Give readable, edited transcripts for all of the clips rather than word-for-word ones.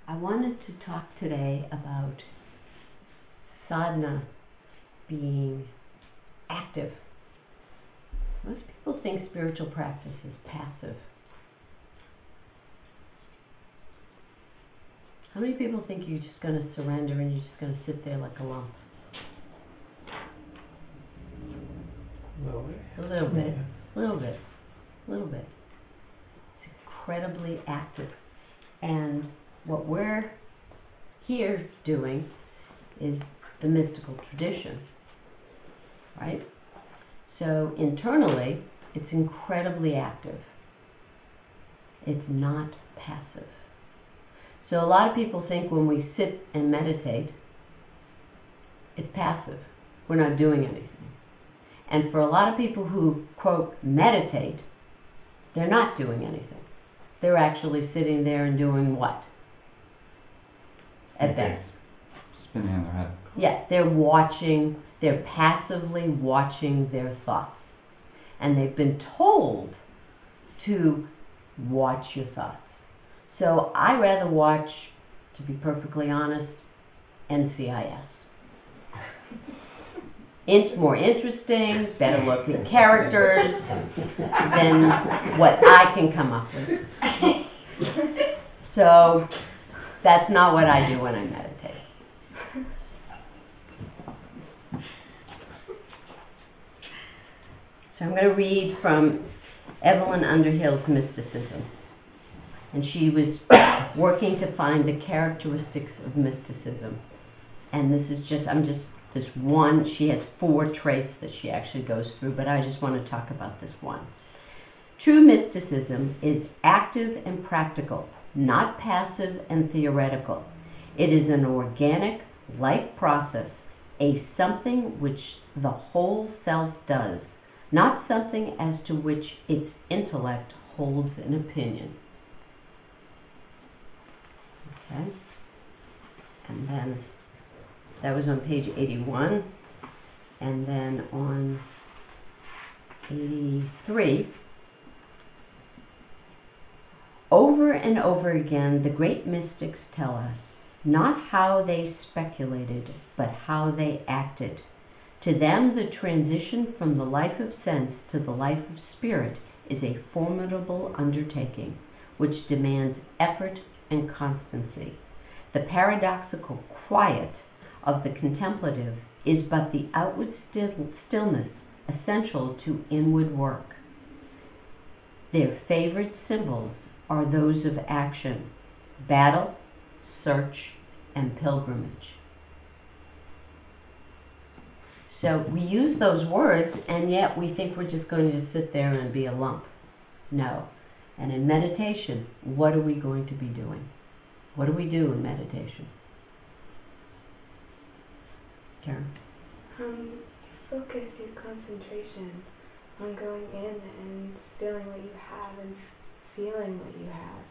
I wanted to talk today about sadhana being active. Most people think spiritual practice is passive. How many people think you're just going to surrender and you're just going to sit there like a lump? A little bit. It's incredibly active. And what we're here doing is the mystical tradition, right? So internally, it's incredibly active. It's not passive. So a lot of people think when we sit and meditate, it's passive. We're not doing anything. And for a lot of people who, quote, meditate, they're not doing anything. They're actually sitting there and doing what? At best. Spinning on their head. Yeah, they're passively watching their thoughts. And they've been told to watch your thoughts. So I rather watch, to be perfectly honest, NCIS. More interesting, better looking characters than what I can come up with. So that's not what I do when I meditate. So I'm going to read from Evelyn Underhill's Mysticism. And she was working to find the characteristics of mysticism. And this is just, this one, she has 4 traits that she actually goes through, but I just want to talk about this one. True mysticism is active and practical, not passive and theoretical. It is an organic life process, a something which the whole self does, not something as to which its intellect holds an opinion. Okay? And then that was on page 81. And then on 83, over and over again, the great mystics tell us not how they speculated, but how they acted. To them, the transition from the life of sense to the life of spirit is a formidable undertaking, which demands effort and constancy. The paradoxical quiet of the contemplative is but the outward stillness essential to inward work. Their favorite symbols are those of action, battle, search, and pilgrimage. So we use those words, and yet we think we're just going to sit there and be a lump. No. And in meditation, what are we going to be doing? What do we do in meditation? Karen? Focus your concentration on going in and stilling what you have and feeling what you have.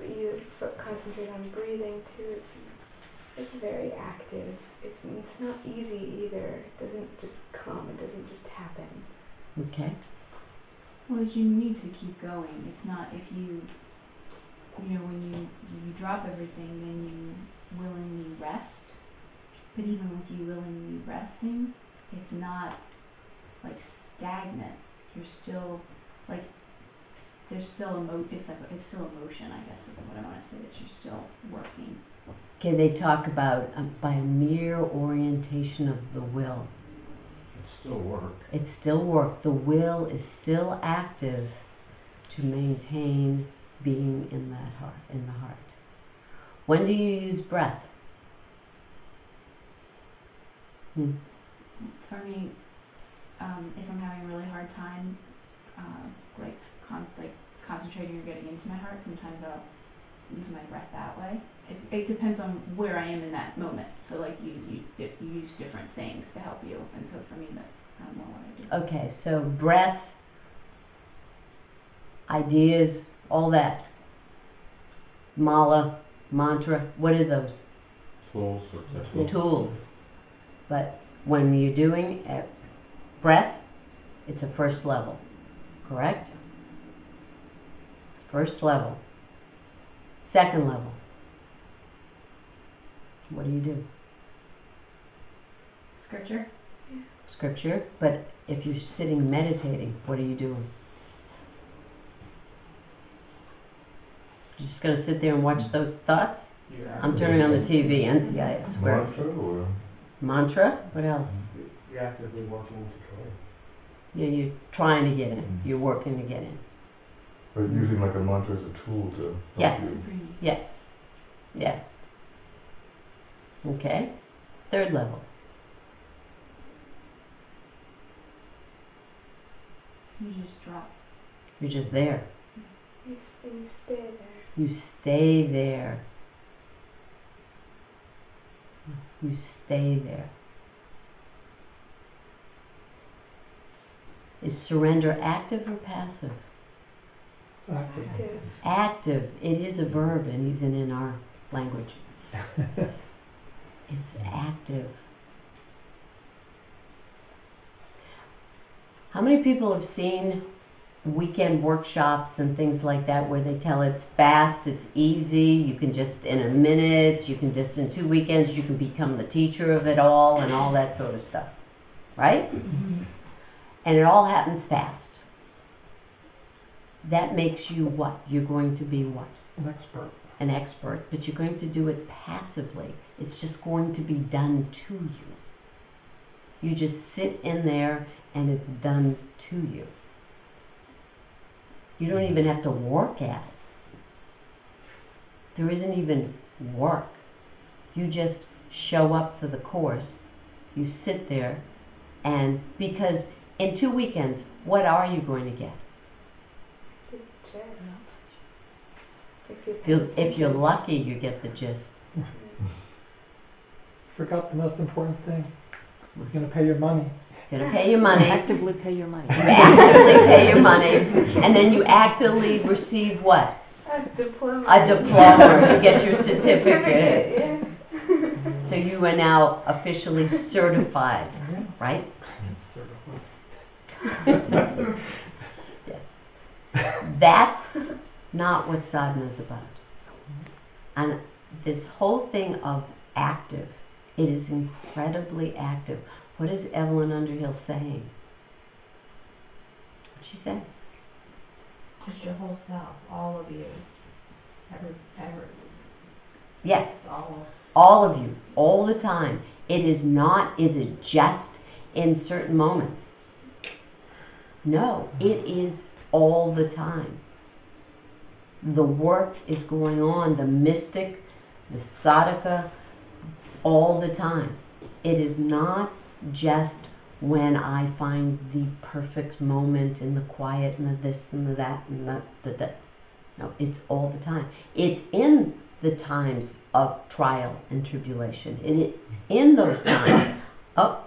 You concentrate on breathing too. It's very active. It's not easy either. It doesn't just come. It doesn't just happen. Okay. Well, you need to keep going. It's not if you when you drop everything, then you willingly rest. But even with you willingly resting, it's not like stagnant. You're still like there's still it's still emotion. I guess is what I want to say. That you're still working. Okay, they talk about by a mere orientation of the will. It's still work. It's still work. The will is still active to maintain being in that heart, in the heart. When do you use breath? For me, if I'm having a really hard time, concentrating or getting into my heart, sometimes I'll use my breath that way. It depends on where I am in that moment. So like you use different things to help you, and so for me that's kind of more what I do. Okay, so breath, ideas, all that. Mala, mantra, what are those? Tools. Tools. But when you're doing breath, it's a first level, correct? First level. Second level. What do? Scripture. Scripture. But if you're sitting meditating, what are you doing? You're just going to sit there and watch those thoughts? I'm turning on the TV, NCIS. Mantra or? Mantra? What else? You're actively working to go in. Yeah, you're trying to get in. You're working to get in. But using like a mantra as a tool to help Yes. you. Yes. Yes. Okay. Third level. You just drop. You're just there. You stay there. You stay there. You stay there. Is surrender active or passive? Active. Active. It is a verb, and even in our language. It's active. How many people have seen weekend workshops and things like that where they tell it's fast, it's easy, you can just in a minute, you can just in 2 weekends, you can become the teacher of it all and all that sort of stuff, right? And it all happens fast. That makes you what? You're going to be what? An expert. An expert, but you're going to do it passively. It's just going to be done to you. You just sit in there and it's done to you. You don't even have to work at it. There isn't even work. You just show up for the course. You sit there, and because in 2 weekends, what are you going to get? The gist. If you're lucky, you get the gist. Forgot the most important thing. We're going to pay your money. You're going to pay your money. Actively pay your money. You actively pay your money, and then you actively receive what? A diploma. A diploma. You get your certificate. Yeah. So you are now officially certified, right? Yes. That's not what sadhana is about. And this whole thing of active, it is incredibly active. What is Evelyn Underhill saying? What'd she say? Just your whole self, all of you. Ever. Yes, All. all of you, all the time. It is not, is it just in certain moments? No, it is all the time. The work is going on, the mystic, the sadhaka, all the time. It is not just when I find the perfect moment in the quiet and the this and the that and the. No, it's all the time. It's in the times of trial and tribulation. It's in those times. Oh,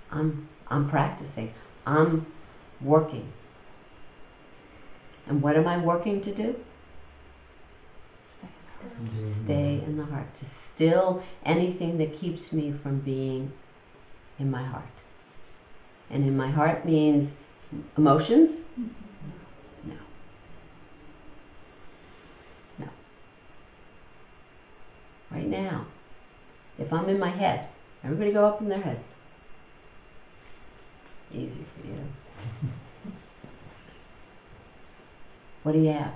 I'm practicing. I'm working. And what am I working to do? Stay in the heart. To still anything that keeps me from being in my heart. And in my heart means emotions? No. No. Right now, if I'm in my head, everybody go up in their heads. Easy for you. What do you have?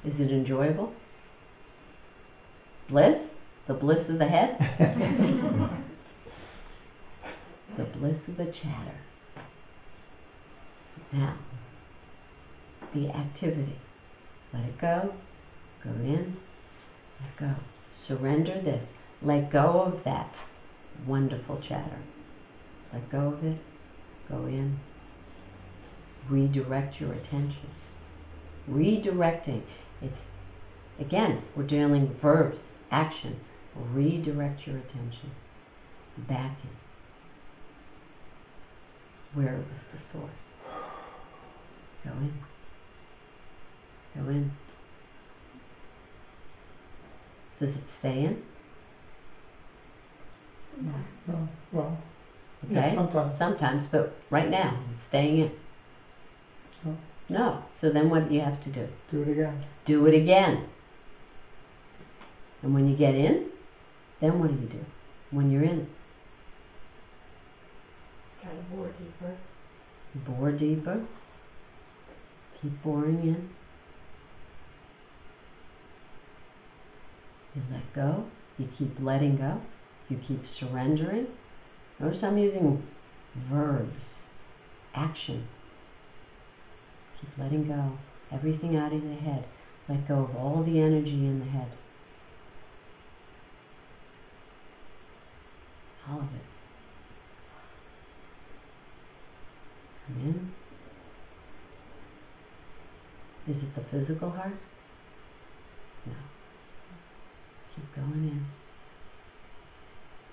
Is it enjoyable? Bliss? The bliss of the head? The bliss of the chatter. Now, the activity. Let it go. Go in. Let go. Surrender this. Let go of that wonderful chatter. Let go of it. Go in. Redirect your attention. Redirecting. It's, again, we're dealing with verbs, action. Redirect your attention. Back in. Where was the source? Go in. Go in. Does it stay in? Well, Okay. yeah, sometimes. Sometimes, but right now, is it staying in? No. No. So then what do you have to do? Do it again. Do it again. And when you get in, then what do? When you're in, Try to bore deeper. bore deeper. Keep boring in. You let go. You keep letting go. You keep surrendering. Notice I'm using verbs. Action. Keep letting go. Everything out of the head. Let go of all the energy in the head. All of it. Come in. Is it the physical heart? No. Keep going in.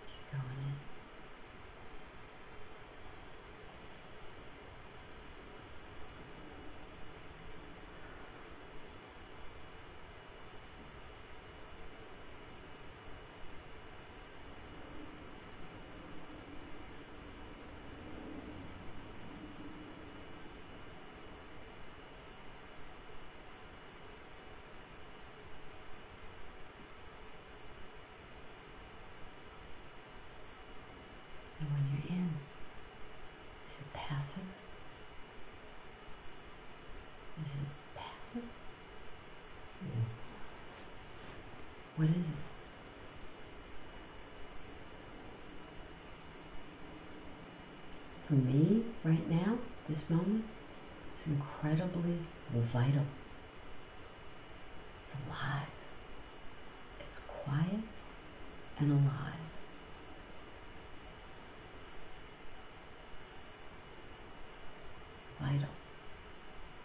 Keep going in. And when you're in, is it passive? Is it passive? What is it? For me, right now, this moment, it's incredibly vital. It's alive. It's quiet and alive. Vital.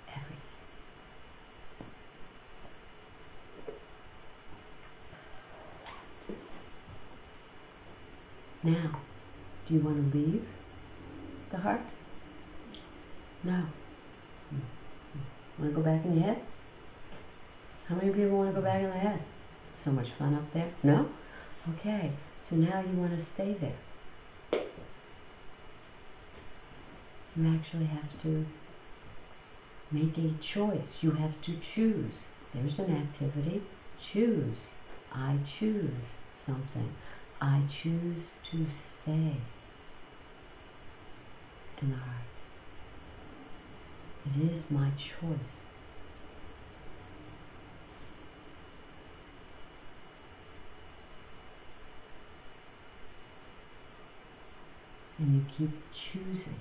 Everything. Now, do you want to leave the heart? No. Want to go back in your head? How many people want to go back in the head? So much fun up there. No? Okay. So now you want to stay there. You actually have to make a choice. You have to choose. There's an activity. Choose. I choose something. I choose to stay in the heart. It is my choice. And you keep choosing.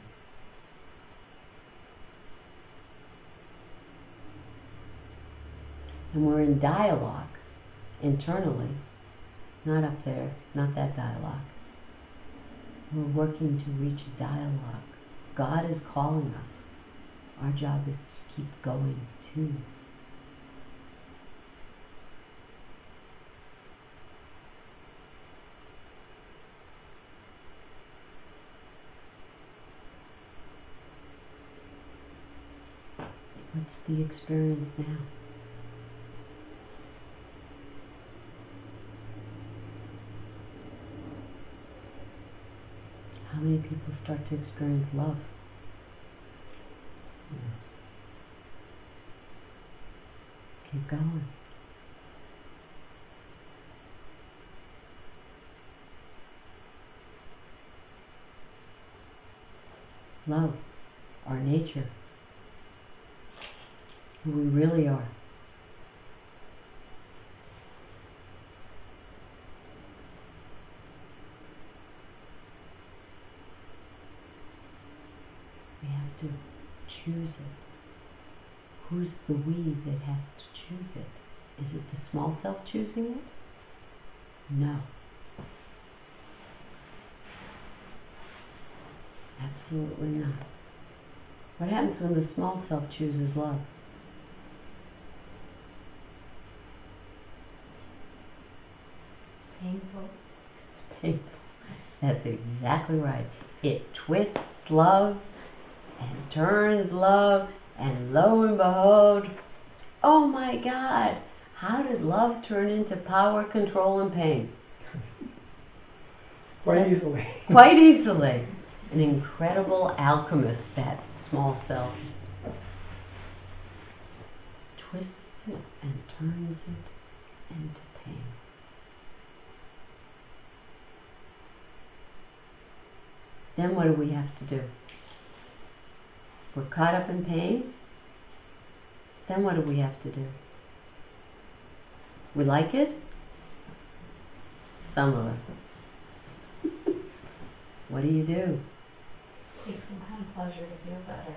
And we're in dialogue internally, not up there, not that dialogue. We're working to reach a dialogue. God is calling us. Our job is to keep going too. What's the experience now? How many people start to experience love? Keep going. Love, our nature, who we really are. We have to choose it. Who's the we that has to choose it? Is it the small self choosing it? No. Absolutely not. What happens when the small self chooses love? Painful. It's painful. That's exactly right. It twists love and turns love, and lo and behold, oh my God, how did love turn into power, control, and pain? Quite easily. Quite easily. An incredible alchemist, that small self. Twists it and turns it into pain. then what do we have to do? We're caught up in pain, then what do we have to do? We like it? Some of us. What do you do? Take some kind of pleasure to feel better.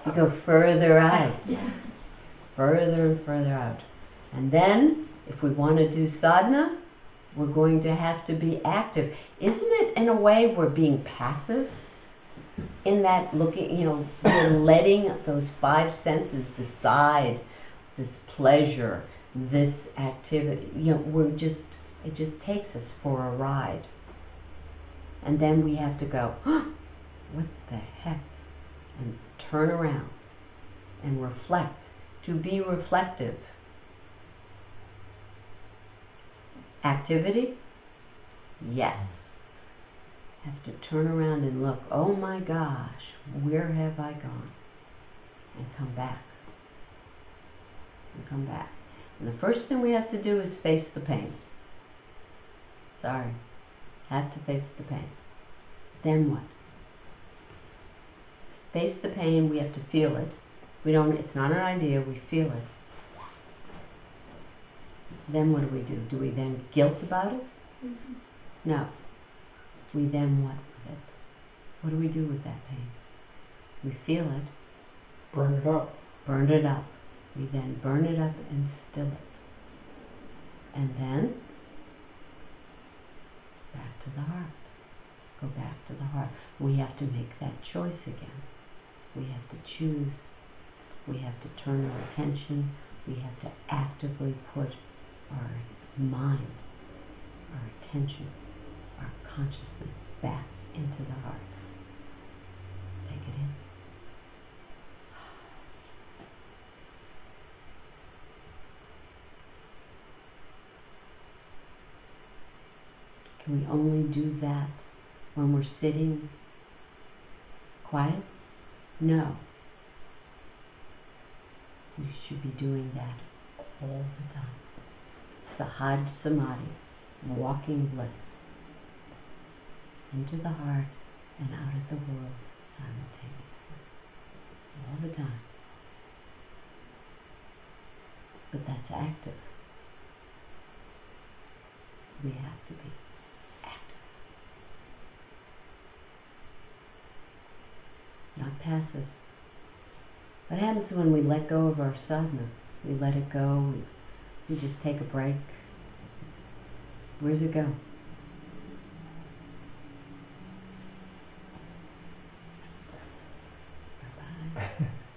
You go further out. Yes. Further and further out. And then, if we want to do sadhana, we're going to have to be active. Isn't it, in a way, we're being passive? In that looking, we're letting those five senses decide this pleasure, this activity. It just takes us for a ride. And then we have to go, what the heck? And turn around and reflect. To be reflective. Activity? Yes. Have to turn around and look, oh my gosh, where have I gone? And come back. And come back. And the first thing we have to do is face the pain. Sorry. Have to face the pain. Then what? Face the pain, we have to feel it. It's not an idea, we feel it. Then what do? Do we then guilt about it? Mm-hmm. No. We then what with it? What do we do with that pain? We feel it. Burn it up. Burn it up. We then burn it up and still it. And then back to the heart. Go back to the heart. We have to make that choice again. We have to choose. We have to turn our attention. We have to actively put our mind, our attention, our consciousness back into the heart. Take it in. Can we only do that when we're sitting quiet? No. We should be doing that all the time. Sahaj Samadhi, walking bliss, into the heart and out of the world simultaneously, all the time. But that's active. We have to be active, not passive. What happens when we let go of our sadhana? We let it go, we just take a break. Where's it go?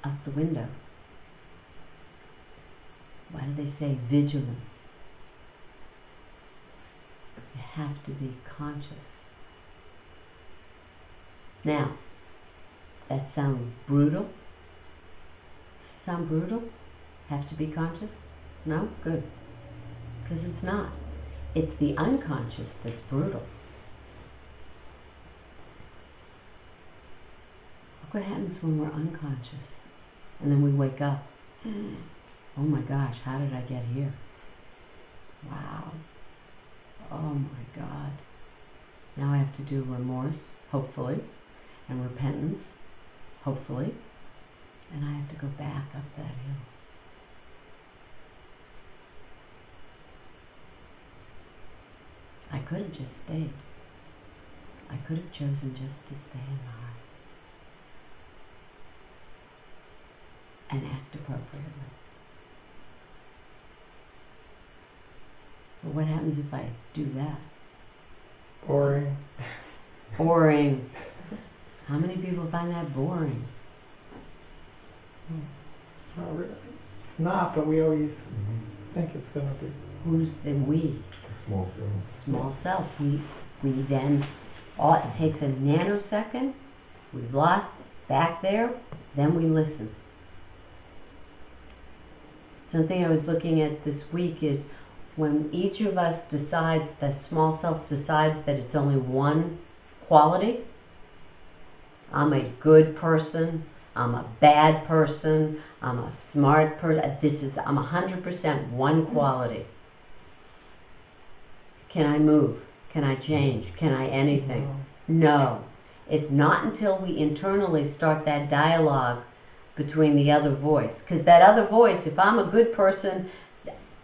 Out the window. Why do they say vigilance? You have to be conscious. Now, that sound brutal? Sound brutal? Have to be conscious? No? Good. Because it's not. It's the unconscious that's brutal. Look what happens when we're unconscious. And then we wake up. Oh my gosh, how did I get here? Wow. Oh my God. Now I have to do remorse, hopefully, and repentance, hopefully. And I have to go back up that hill. I could have just stayed. I could have chosen just to stay in the heart and act appropriately. But what happens if I do that? Boring. Boring. How many people find that boring? Not really. It's not, but we always think it's going to be. Who's the we? Small self. Small self. We then, it takes a nanosecond, we've lost, back there, then we listen. Something I was looking at this week is when each of us decides, the small self decides that it's only one quality. I'm a good person, I'm a bad person, I'm a smart person, I'm 100% one quality. Can I move? Can I change? Can I anything? No. It's not until we internally start that dialogue between the other voice. Because that other voice, if I'm a good person,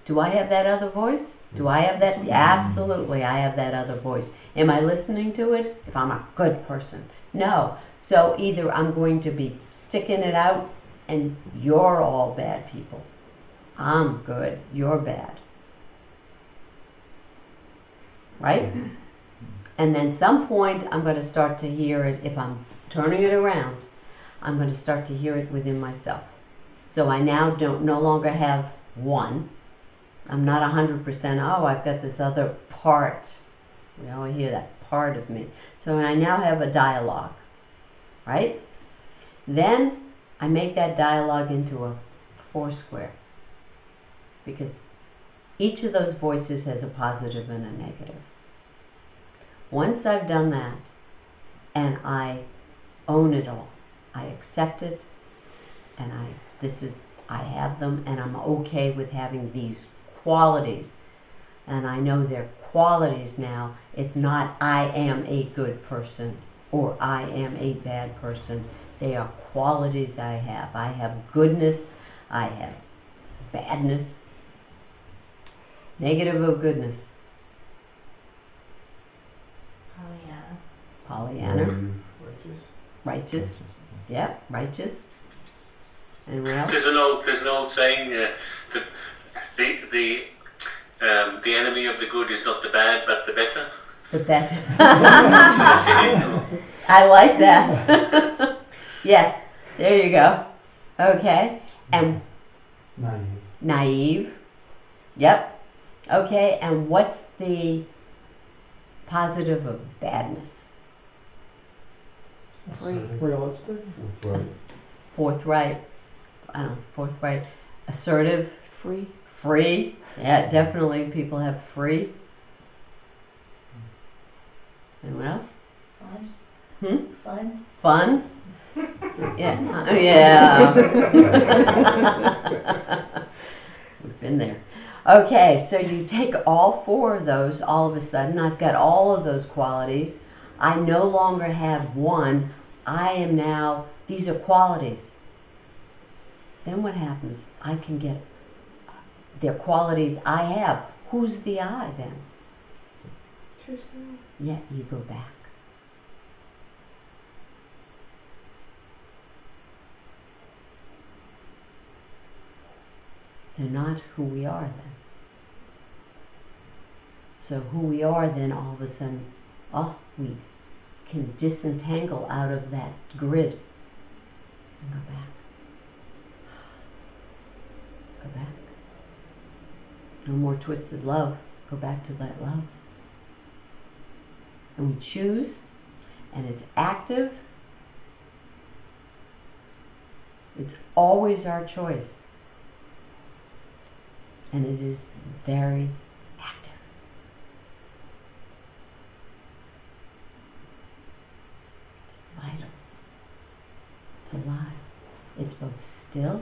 do I have that other voice? Do I have that? Absolutely, I have that other voice. Am I listening to it if I'm a good person? No. So either I'm going to be sticking it out and you're all bad people. I'm good, you're bad. Right? And then some point I'm going to start to hear it, if I'm turning it around, I'm going to start to hear it within myself. So I now no longer have one. I'm not 100%, oh, I've got this other part. We always hear that part of me. So I now have a dialogue, right? Then I make that dialogue into a 4 square. Because each of those voices has a positive and a negative. Once I've done that, and I own it all, I accept it, and I have them, and I'm okay with having these qualities, and I know they're qualities now. It's not I am a good person or I am a bad person. They are qualities I have. I have goodness, I have badness, negative or goodness. Pollyanna. Righteous. Yeah, righteous. Anyone else? There's an old saying that the enemy of the good is not the bad, but the better. But that. I like that. Yeah, there you go. Okay, and naive. Yep. Okay, and what's the positive of badness? Realistic. Forthright. I don't know, forthright. Assertive. Free. Free. Yeah, definitely people have free. Anyone else? Fun. Fun. Fun? Yeah. Yeah. We've been there. Okay, so you take all 4 of those, all of a sudden, I've got all of those qualities. I no longer have one. I am now, these are qualities. Then what happens? I can get, they're qualities I have. Who's the I then? Interesting. Yeah, you go back. They're not who we are then. So who we are then all of a sudden, we can disentangle out of that grid and go back. Go back. No more twisted love. Go back to that love. And we choose, and it's active. It's always our choice. And it is very active. It's vital. It's alive. It's both still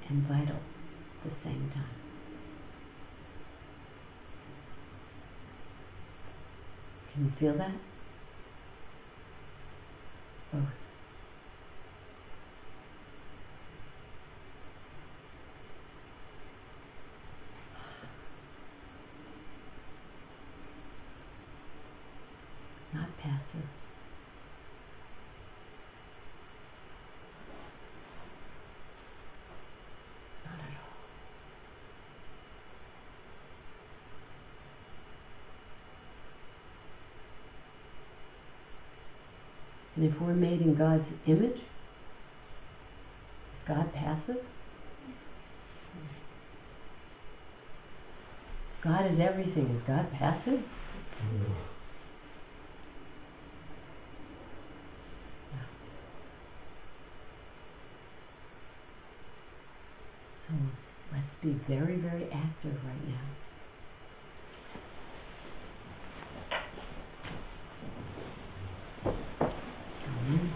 and vital at the same time. Can you feel that? Both. Not passive. Not at all. And if we're made in God's image, is God passive? God is everything. Is God passive? So let's be very, very active right now. Amen.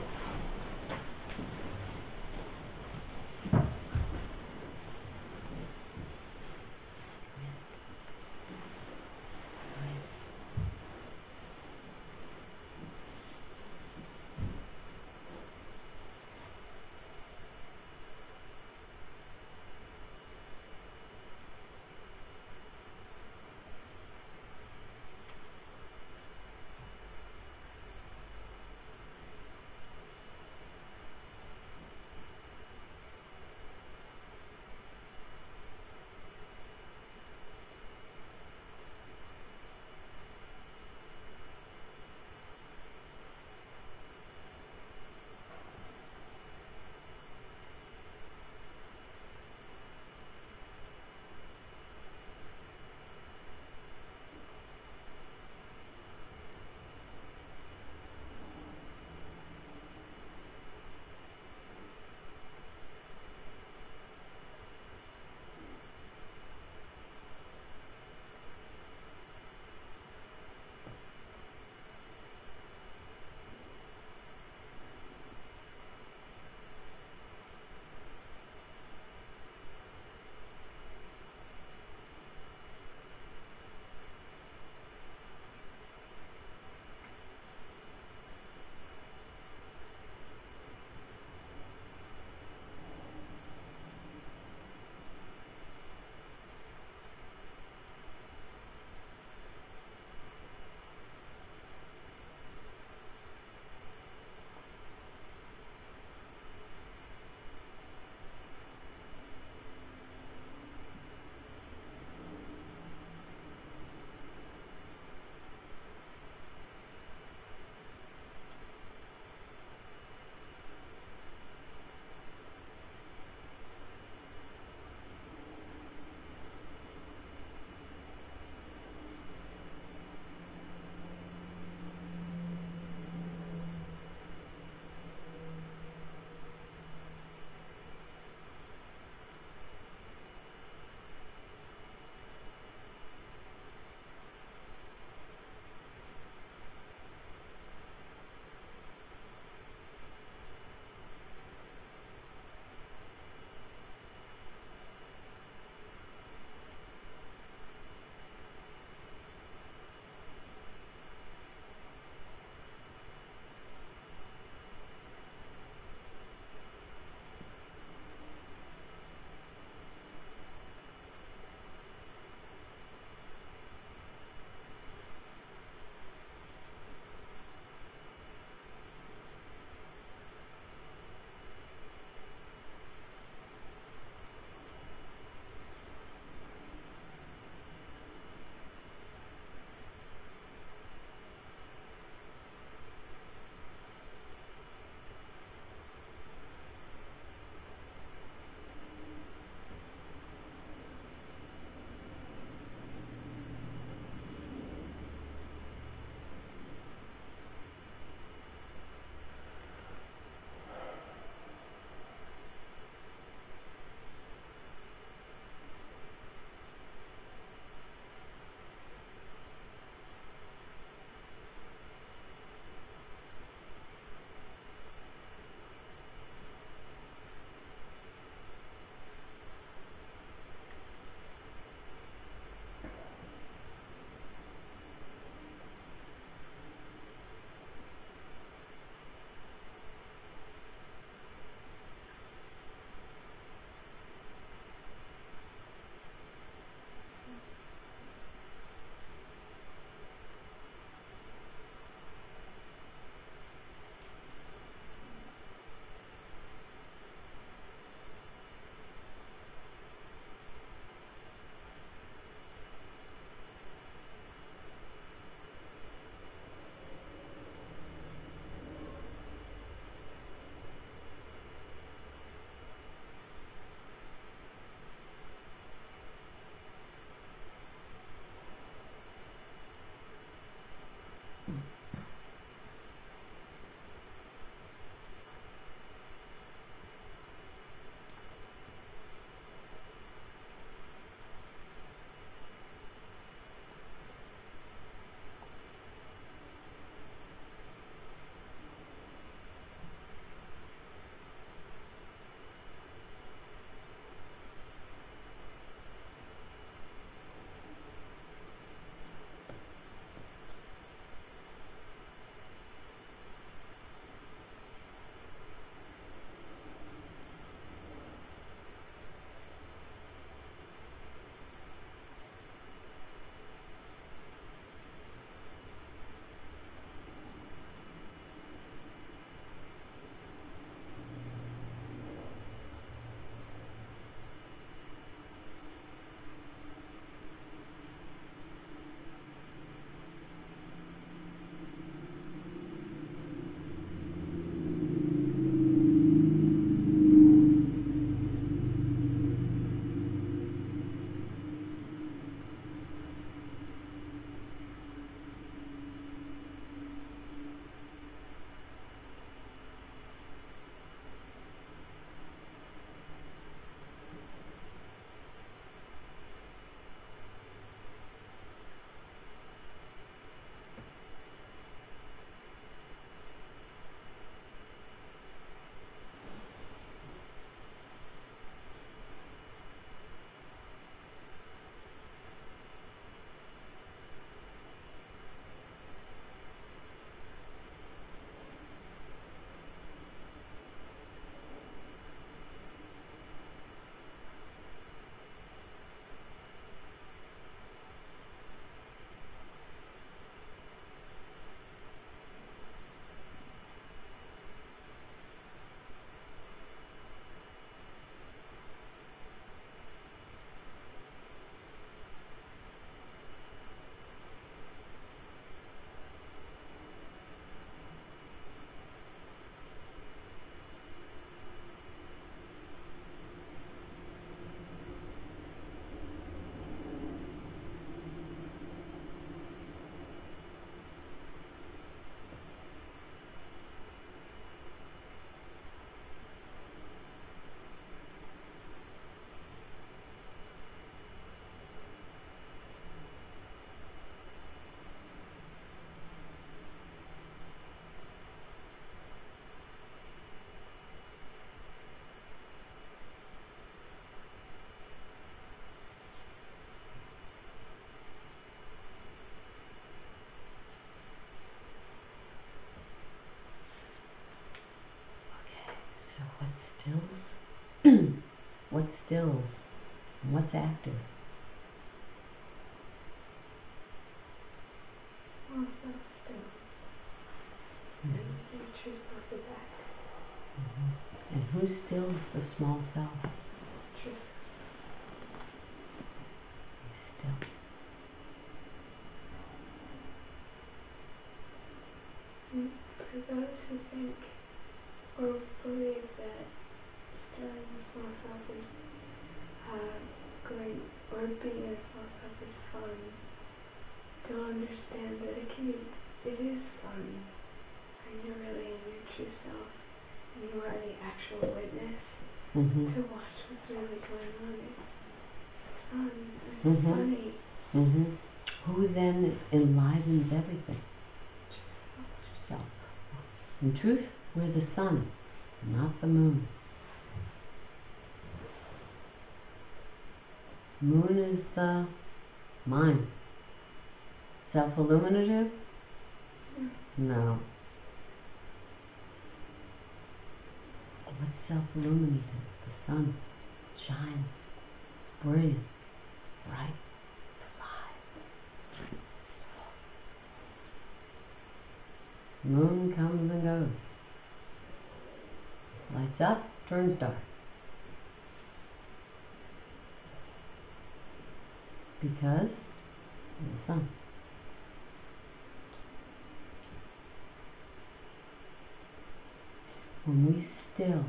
stills? What stills? And what's active? Small self stills. And your true self is active. And who stills the small self? True self. He's still. And for those who think or believe that stilling the small self is going, or being a small self is fun, don't understand that it is fun. And you're really in your true self, and you are the actual witness to watch what's really going on. It's fun, and it's funny. Who then enlivens everything? True self. True self. In truth, we're the sun, not the moon. Moon is the mind. Self-illuminative? No. What's self-illuminative? The sun shines. It's brilliant, bright, alive. Moon comes and goes. Lights up, turns dark. Because of the sun. When we still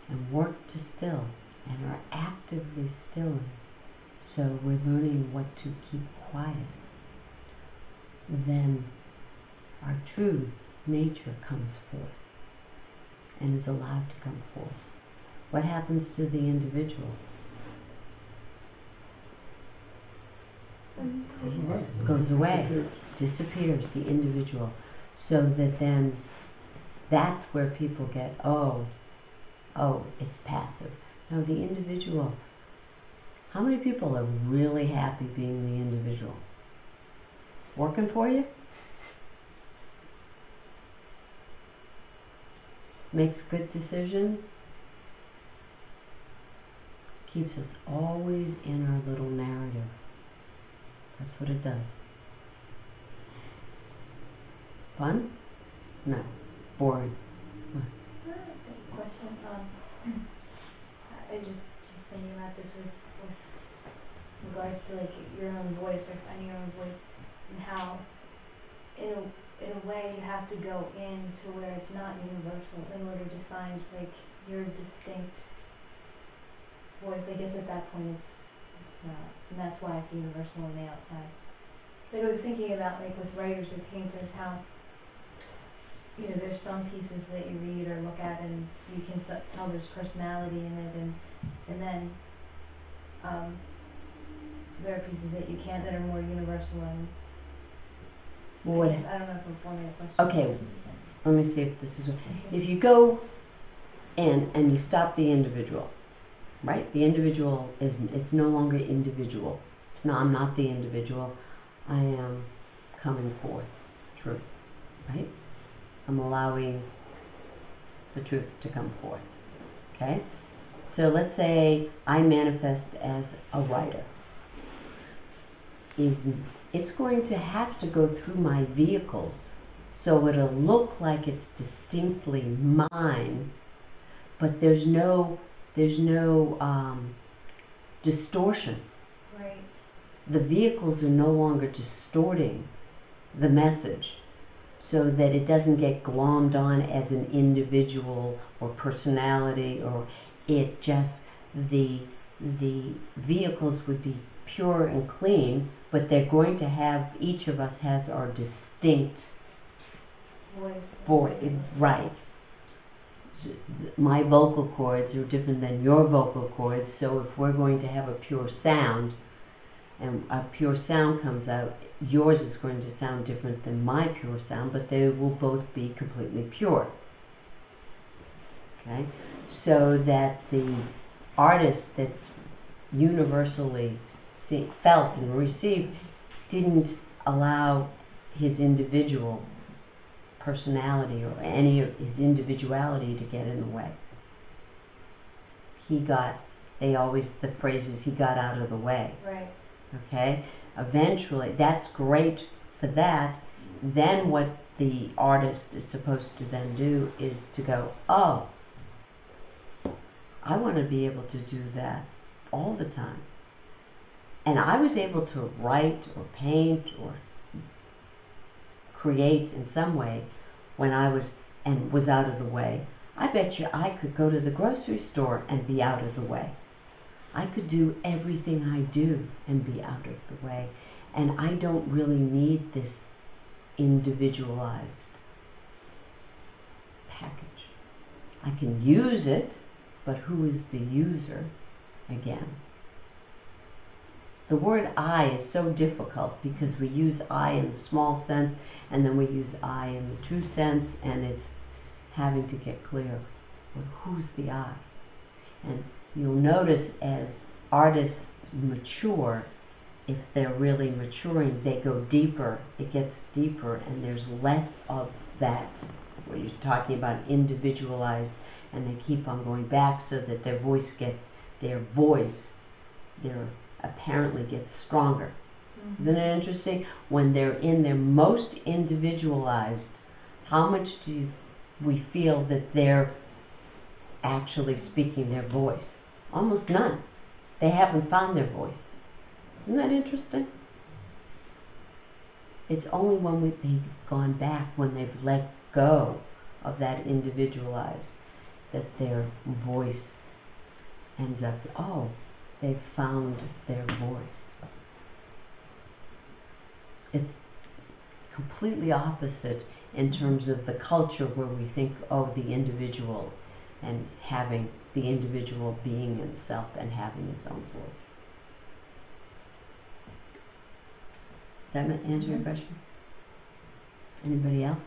and work to still and are actively stilling, so we're learning what to keep quiet, then our true nature comes forth and is allowed to come forth. What happens to the individual? Goes away, disappears, the individual. So that then that's where people get, oh, it's passive. No, the individual. How many people are really happy being the individual? Working for you? Makes good decisions? Keeps us always in our little narrative. That's what it does. Fun? No. Boring. Can I ask a question? I just thinking about this with regards to like your own voice or finding your own voice, and how in a way you have to go into where it's not universal in order to find like your distinct voice. I guess at that point it's not, and that's why it's universal on the outside. But I was thinking about like with writers or painters, how there's some pieces that you read or look at and you can tell there's personality in it, and then there are pieces that you can't, that are more universal. And I don't know if I'm forming a question. Okay, let me see if this is. If you go and you stop the individual, right? The individual it's no longer individual. I'm not the individual. I am coming forth. True, right? I'm allowing the truth to come forth. Okay? So let's say I manifest as a writer. It's going to have to go through my vehicles, so it'll look like it's distinctly mine, but there's no distortion. Right. The vehicles are no longer distorting the message, so that it doesn't get glommed on as an individual or personality, or it just, the vehicles would be pure and clean, but they're going to have, each of us has our distinct voice, right. My vocal cords are different than your vocal cords, so if we're going to have a pure sound, and a pure sound comes out, yours is going to sound different than my pure sound, but they will both be completely pure. Okay? So that the artist that's universally felt and received didn't allow his individual personality or any of his individuality to get in the way. the phrase is he got out of the way. Right. Okay? Eventually, that's great for that. Then what the artist is supposed to then do is to go, oh, I want to be able to do that all the time. And I was able to write or paint or create in some way when I was out of the way. I bet you I could go to the grocery store and be out of the way. I could do everything I do and be out of the way. And I don't really need this individualized package. I can use it, but who is the user again? The word I is so difficult because we use I in the small sense and then we use I in the true sense, and it's having to get clear. Well, who's the I? And you'll notice as artists mature, if they're really maturing, they go deeper. It gets deeper, and there's less of that, where you're talking about individualized, and they keep on going back so that their voice apparently gets stronger. Mm-hmm. Isn't it interesting? When they're in their most individualized, how much do we feel that they're actually speaking their voice? Almost none. They haven't found their voice. Isn't that interesting? It's only when they've gone back, when they've let go of that individualized, that their voice ends up, oh, they've found their voice. It's completely opposite in terms of the culture where we think, oh, the individual and having the individual being himself and having his own voice. Does that answer your question? Anybody else?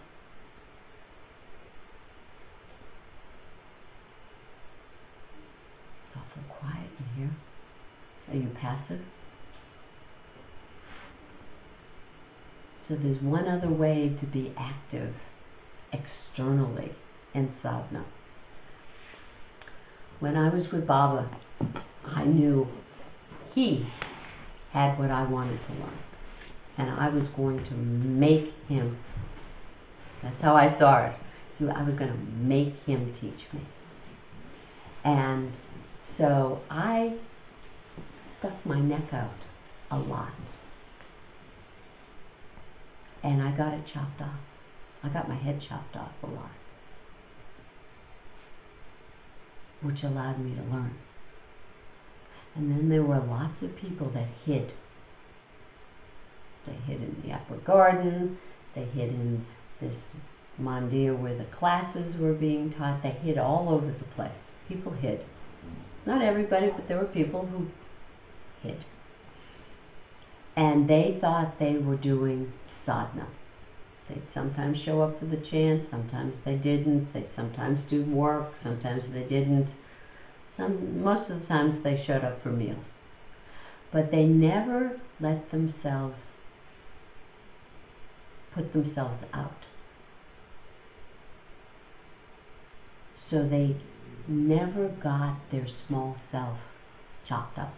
Awful quiet in here. Are you passive? So there's one other way to be active externally in sadhana. When I was with Baba, I knew he had what I wanted to learn. And I was going to make him, that's how I saw it. I was going to make him teach me. And so I stuck my neck out a lot. And I got it chopped off. I got my head chopped off a lot, which allowed me to learn. And then there were lots of people that hid. They hid in the upper garden. They hid in this mandir where the classes were being taught. They hid all over the place. People hid. Not everybody, but there were people who hid. And they thought they were doing sadhana. They'd sometimes show up for the chant, sometimes they didn't. They sometimes do work, sometimes they didn't. Most of the times they showed up for meals. But they never let themselves put themselves out. So they never got their small self chopped up.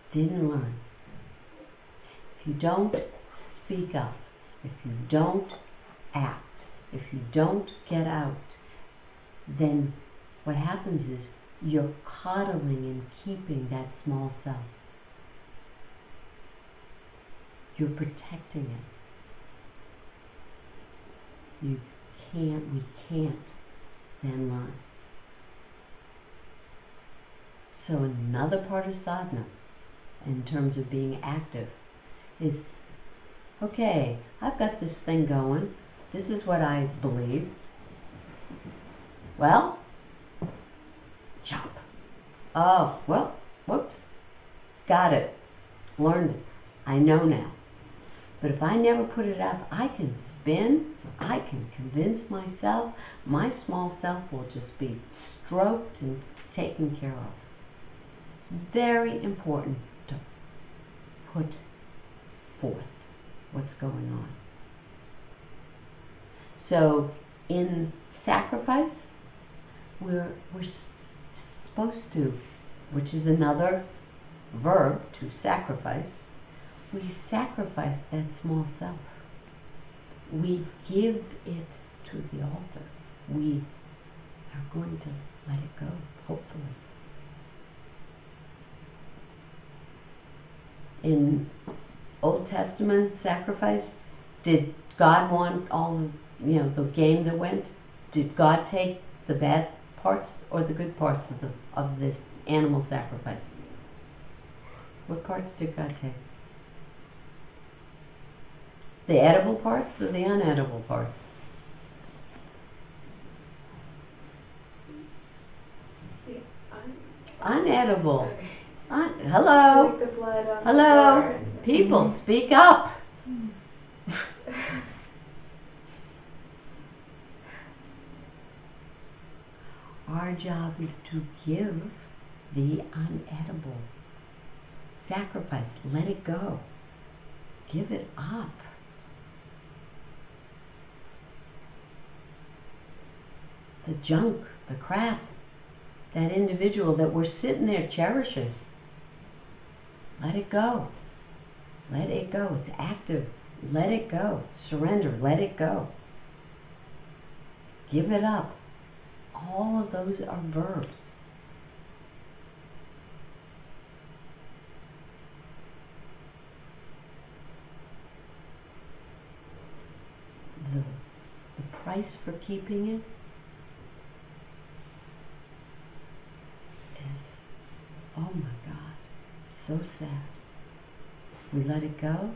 Didn't learn. If you don't speak up, if you don't act, if you don't get out, then what happens is you're coddling and keeping that small self. You're protecting it. We can't then learn. So another part of sadhana, in terms of being active, is, okay, I've got this thing going. This is what I believe. Well, chop. Oh, well, whoops. Got it. Learned it. I know now. But if I never put it up, I can spin. I can convince myself. My small self will just be stroked and taken care of. It's very important to put forth what's going on. So in sacrifice, we're supposed to, which is another verb, to sacrifice. We sacrifice that small self. We give it to the altar. We are going to let it go, hopefully. In Old Testament sacrifice, did God want all the game that went? Did God take the bad parts or the good parts of this animal sacrifice? What parts did God take? The edible parts or the unedible parts? Unedible. Okay. Hello. Like the blood on Hello. the door and- People, speak up. Our job is to give the unedible. Sacrifice. Let it go. Give it up. The junk, the crap, that individual that we're sitting there cherishing. Let it go. Let it go. It's active. Let it go. Surrender. Let it go. Give it up. All of those are verbs. The price for keeping it is, oh my God, so sad. We let it go,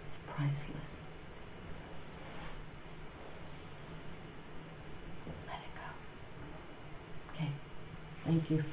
it's priceless. Let it go. Okay, thank you.